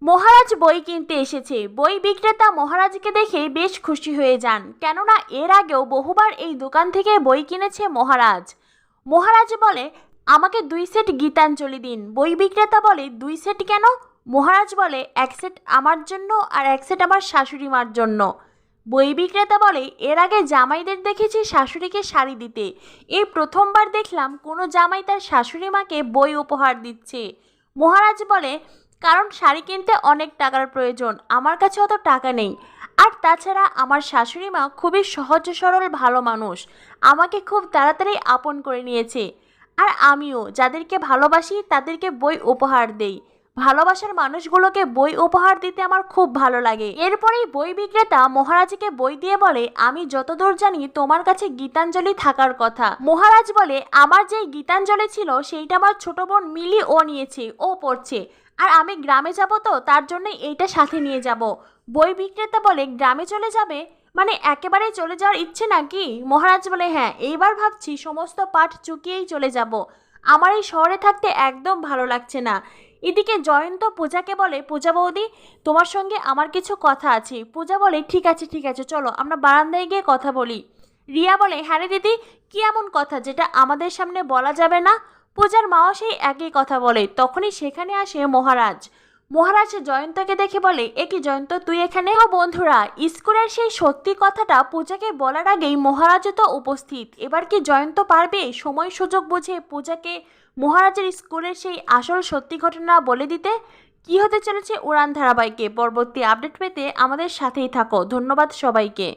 মহারাজ বই কিনতে এসেছে। বই বিক্রেতা মহারাজকে দেখে বেশ খুশি হয়ে যান, কেননা এর আগেও বহুবার এই দোকান থেকে বই কিনেছে মহারাজ। মহারাজ বলে, আমাকে 2 সেট গীতাঞ্জলি দিন। বই বিক্রেতা বলে, 2 সেট কেন? মহারাজ বলে, 1 সেট আমার জন্য আর 1 সেট আমার শাশুড়ি মার জন্য। বই বিক্রেতা বলে, এর আগে জামাইদের দেখেছি শাশুড়িকে শাড়ি দিতে, এই প্রথমবার দেখলাম কোনো জামাই তার শাশুড়ি মাকে বই উপহার দিচ্ছে। মহারাজ বলে, কারণ শাড়ি কিনতে অনেক টাকার প্রয়োজন, আমার কাছে অত টাকা নেই। আর তাছাড়া আমার শাশুড়ি মা খুবই সহজ সরল ভালো মানুষ, আমাকে খুব তাড়াতাড়ি আপন করে নিয়েছে। আর আমিও যাদেরকে ভালোবাসি তাদেরকে বই উপহার দেই। ভালোবাসার মানুষগুলোকে বই উপহার দিতে আমার খুব ভালো লাগে। এরপরেই বই বিক্রেতা মহারাজকে বই দিয়ে বলে, আমি যতদূর জানি তোমার কাছে গীতাঞ্জলি থাকার কথা। মহারাজ বলে, আমার যেই গীতাঞ্জলি ছিল সেইটা আমার ছোট বোন মিলি ও নিয়েছে, ও পড়ছে। আর আমি গ্রামে যাব, তো তার জন্য এইটা সাথে নিয়ে যাব। বই বিক্রেতা বলে, গ্রামে চলে যাবে মানে একেবারেই চলে যাওয়ার ইচ্ছে নাকি? মহারাজ বলে, হ্যাঁ, এইবার ভাবছি সমস্ত পাঠ চুকিয়েই চলে যাব। আমার এই শহরে থাকতে একদম ভালো লাগছে না। এদিকে জয়ন্ত পূজাকে বলে, পূজা বৌদি, তোমার সঙ্গে আমার কিছু কথা আছে। পূজা বলে, ঠিক আছে ঠিক আছে, চলো আমরা বারান্দায় গিয়ে কথা বলি। রিয়া বলে, হ্যাঁ রে দিদি, কি এমন কথা যেটা আমাদের সামনে বলা যাবে না? পূজার মাও সেই একই কথা বলে। তখনই সেখানে আসে মহারাজ। মহারাজ জয়ন্তকে দেখে বলে, এ কি জয়ন্ত, তুই এখানে? ও বন্ধুরা, স্কুলের সেই সত্যি কথাটা পূজাকে বলার আগেই মহারাজ তো উপস্থিত। এবার কি জয়ন্ত পারবে সময় সুযোগ বুঝে পূজাকে মহারাজের স্কুলের সেই আসল সত্যি ঘটনা বলে দিতে? কি হতে চলেছে উড়ান ধারাবাহিকে পরবর্তী আপডেট পেতে আমাদের সাথেই থাকো। ধন্যবাদ সবাইকে।